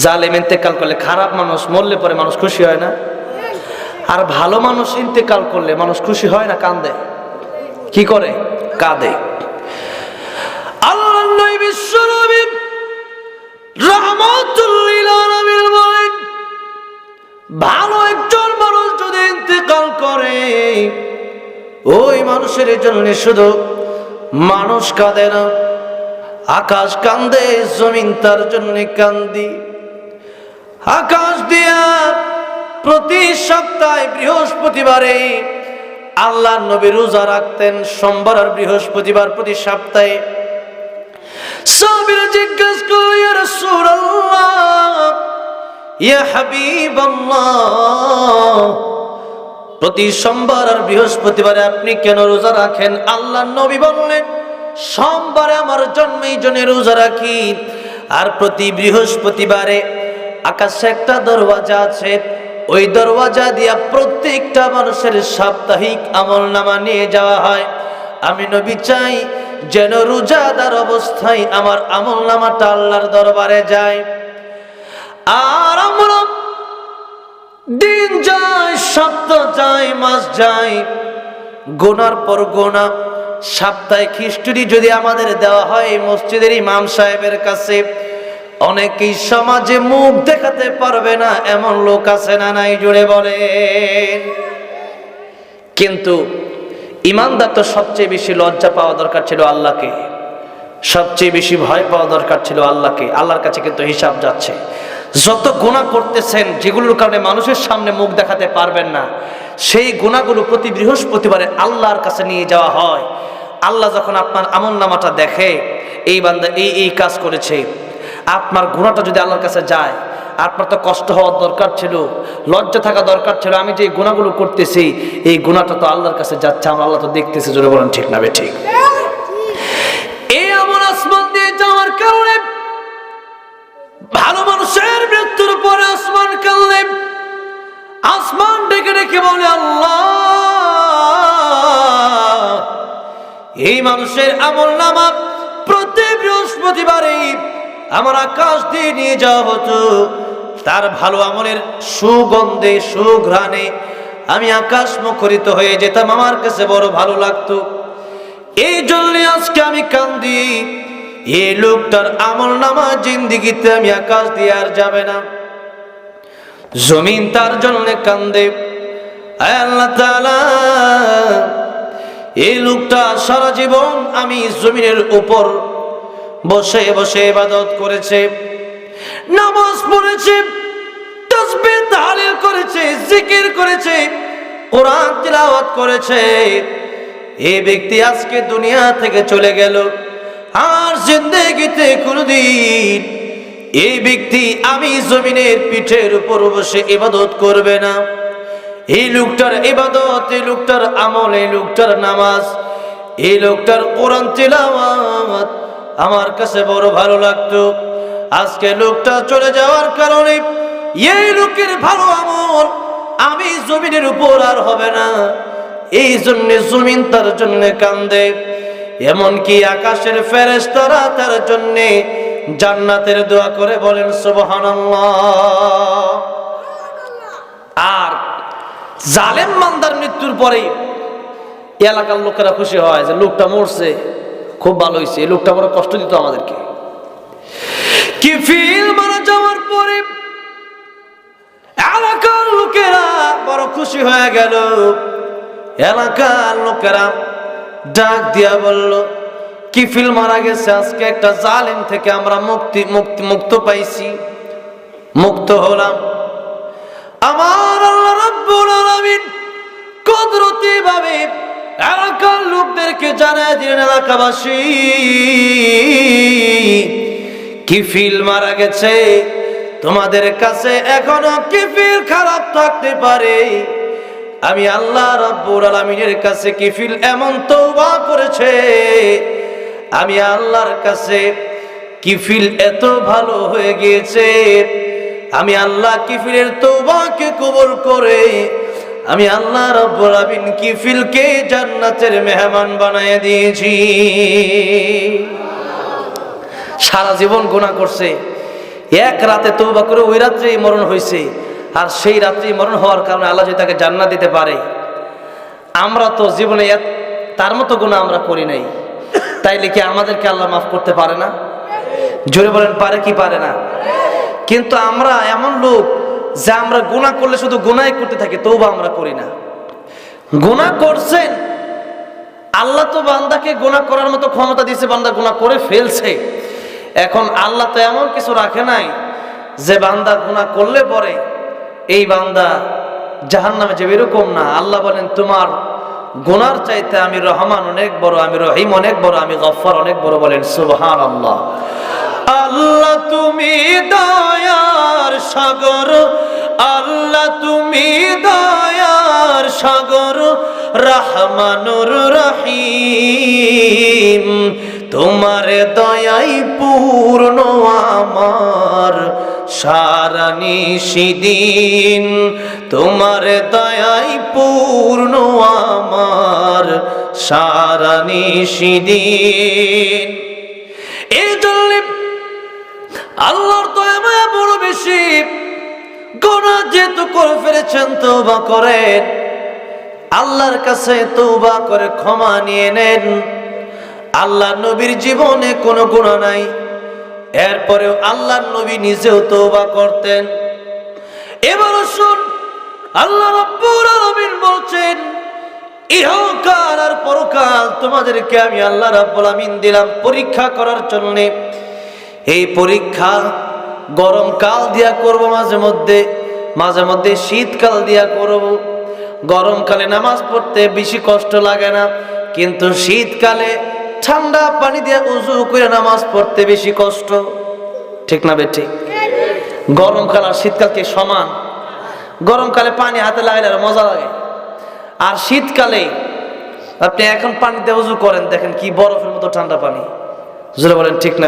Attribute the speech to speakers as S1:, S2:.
S1: জালেম ইন্তেকাল করলে, খারাপ মানুষ মরলে পরে মানুষ খুশি হয় না? আর ভালো মানুষ ইন্তেকাল করলে মানুষ খুশি হয় না, কান্দে। কি করে? কাঁদে। আল্লাহর নবী বিশ্বনবী রাহমাতুল লিল আলামিন বলেন, ভালো একজন মানুষ যদি ইন্তেকাল করে ওই মানুষের জন্য শুধু মানুষ কাঁদে না, আকাশ কান্দে, জমিন তার জন্য কান্দি। আকাশ দিয়া প্রতি সপ্তাহে বৃহস্পতিবারে আল্লাহর নবী রোজা রাখতেন, সোমবার আর বৃহস্পতিবার প্রতি সপ্তাহে। সাহাবীরা জিজ্ঞেস করল, ইয়া রাসূলুল্লাহ, ইয়া হাবিবাল্লাহ, প্রতি সোমবার আর বৃহস্পতিবারে আপনি কেন রোজা রাখেন? আল্লাহর নবী বললেন, সোমবারে আমার জন্মের জন্য রোজা রাখি, আর প্রতি বৃহস্পতিবারে আকাশে একটা দরওয়াজা আছে, ওই দরওয়াজা দিয়া প্রত্যেকটা মানুষের সাপ্তাহিক আমলনামা নিয়ে যাওয়া হয়। আমি নবী চাই যেন রোজাদার অবস্থায় আমার আমলনামাটা আল্লাহর দরবারে যায়। আর আমরা দিন যায়, সপ্তাহ যায়, মাস যায়, গোনার পর গোনা, সাপ্তাহিক হিস্ট্রি যদি আমাদের দেওয়া হয় মসজিদের ইমাম সাহেবের কাছে, অনেকেই সমাজে মুখ দেখাতে পারবে না এমন লোক আছে না নাই? জুড়ে বলেন। কিন্তু ইমানদার তো সবচেয়ে বেশি লজ্জা পাওয়া দরকার ছিল আল্লাহকে, সবচেয়ে বেশি ভয় পাওয়া দরকার ছিল আল্লাহকে। আল্লাহর কাছে কিন্তু হিসাব যাচ্ছে। যত গুনাহ করতেছেন, যেগুলোর কারণে মানুষের সামনে মুখ দেখাতে পারবেন না, সেই গুনাহগুলো প্রতি বৃহস্পতিবারে আল্লাহর কাছে নিয়ে যাওয়া হয়। আল্লাহ যখন আপনার আমলনামাটা দেখে, এই বান্দা এই কাজ করেছে, আপনার গুনাহটা যদি আল্লাহর কাছে যায়, আপনার তো কষ্ট হওয়ার দরকার ছিল, লজ্জা থাকা দরকার ছিল, আমি যে গুনাহগুলো করতেছি এই গুনাহটা তো আল্লাহর কাছে যাচ্ছে, আমরা আল্লাহ তো দেখতেছি। জোরে বলেন ঠিক না বেঠিক? এই এমন আসমান দিয়ে যাওয়ার কারণে ভালো মানুষের মৃত্যুর পরে আসমান কাঁদলে, আসমান ডেকে ডেকে বলে, আল্লাহ, এই মানুষের আমলনামা প্রতি বৃহস্পতিবারে আমার আকাশ দিয়ে নিয়ে যাওয়া হতো, তার ভালো আমলের সুগন্ধে, সুঘ্রাণে আমি আকাশ মুখরিত হয়ে যেতাম, আমার কাছে বড় ভালো লাগতো। এই জন্য আজকে আমি কান্দি, এই লোকটার আমলনামা জিন্দেগিতে আমি আকাশ দিয়ে আর যাবে না। জমিন তার জন্য কান্দে। আয় আল্লাহ তাআলা, এই লোকটা সারা জীবন আমি জমিনের উপর বসে বসে ইবাদত করেছে, নামাজ পড়েছে, তাসবিহ তাহলিল করেছে, জিকির করেছে, কোরআন তিলাওয়াত করেছে। এই ব্যক্তি আজকে দুনিয়া থেকে চলে গেল, আর জিন্দেগিতে কোনদিন এই ব্যক্তি আমি জমিনের পিঠের উপর বসে ইবাদত করবে না। এই লোকটার ইবাদত, এই লোকটার আমল, এই লোকটার নামাজ, এই লোকটার কোরআন তিলাওয়াত আমার কাছে বড় ভালো লাগতো। আজকে লোকটা চলে যাওয়ার কারণে এই লোকের ভালো আমল আমি জমিনের উপর আর হবে না, এই জন্য জমিন তার জন্য কান্দে। এমনকি আকাশের ফেরেশতারা তার জন্য জান্নাতের দোয়া করে, বলেন সুবহানাল্লাহ। আর জালেম বান্দার মৃত্যুর পরে এলাকার লোকেরা খুশি হয় যে লোকটা মরছে, খুব ভালো হয়েছে, এই লোকটা বড় কষ্ট দিত আমাদেরকে। কিফিল মারা যাওয়ার পরে এলাকার লোকেরা বড় খুশি হয়ে গেল। এলাকার লোকেরা ডাক দিয়া বলল, কিফিল মারা গেছে, আজকে একটা জালেম থেকে আমরা মুক্ত পাইছি, মুক্ত হলাম। আমার আল্লাহ রাব্বুল আলামিন কুদরতি ভাবে এলাকার লোকদেরকে জানায় দিলেন, এলাকাবাসী, কিফিল মারা গেছে, তোমাদের কাছে এখনো কিফিল খারাপ থাকতে পারে, আমি আল্লাহ রাব্বুল আলামিনের কাছে কিফিল এমন তওবা করেছে, আমি আল্লাহর কাছে কিফিল এত ভালো হয়ে গিয়েছে, আমি আল্লাহ কিফিলের তওবাকে কবুল করে আমি আল্লাহ রাব্বুল আলামিন কিফিলকে জান্নাতের মেহমান বানায় দিয়েছি। সারা জীবন গুনাহ করছে, এক রাতে তওবা করে ওই রাত্রেই মরণ হয়েছে, আর সেই রাত্রেই মরণ হওয়ার কারণে আল্লাহ যদি তাকে জান্নাত দিতে পারে। আমরা তো জীবনে তার মতো গুনাহ আমরা করি নাই, তাইলে কি আমাদেরকে আল্লাহ মাফ করতে পারে না? জোরে বলেন, পারে কি পারে না? কিন্তু আমরা এমন লোক যে আমরা গুনাহ করলে শুধু গুনাহই করতে থাকি, তওবা আমরা করি না। গুনাহ করছেন, আল্লাহ তো বান্দাকে গুনাহ করার মতো ক্ষমতা দিয়েছে, বান্দা গুনাহ করে ফেলছে। এখন আল্লাহ তো এমন কিছু রাখে নাই যে বান্দা গুনাহ করলে পরে এই বান্দা জাহান্নামে যাবে, এরকম না। আল্লাহ বলেন, তোমার গুনার চাইতে আমি রহমান অনেক বড়, আমি রহিম অনেক বড়, আমি গফফার অনেক বড়। বলেন সুবহানাল্লাহ। আল্লাহ তুমি দয়ার সাগর, আল্লাহ তুমি দয়ার সাগর, রহমানুর রহিম। তোমার দয়াই পূর্ণ আমার সারা নিশিদিন, তোমার দয়াই পূর্ণ আমার সারা নিশিদিন। এই জন্য আল্লাহর দয়া মায়া বড় বেশি। গুনাহ যেহেতু করে ফেলেছেন, তওবা করেন, আল্লাহর কাছে তওবা করে ক্ষমা নিয়ে নেন। আল্লাহ নবীর জীবনে কোনো গুনাহ নাই, এরপরেও আল্লাহর নবী নিজেও তওবা করতেন। এবার শুন, আল্লাহ রাব্বুল আলামিন বলছেন, ইহকাল আর পরকাল তোমাদেরকে আমি আল্লাহ রাব্বুল আলামিন দিলাম পরীক্ষা করার জন্য। এই পরীক্ষা গরমকাল দিয়া করব, মাঝে মধ্যে শীতকাল দিয়া করব। গরমকালে নামাজ পড়তে বেশি কষ্ট লাগে না, কিন্তু শীতকালে ঠান্ডা পানি দিয়ে উযু করে নামাজ পড়তে বেশি কষ্ট। ঠিক না বেঠিক? গরমকাল আর শীতকাল কি সমান? গরমকালে পানি হাতে লাগাইলে আর মজা লাগে, আর শীতকালে আপনি এখন পানি দিয়ে উযু করেন, দেখেন কি বরফের মতো ঠান্ডা পানি। জোরে বলেন ঠিক না?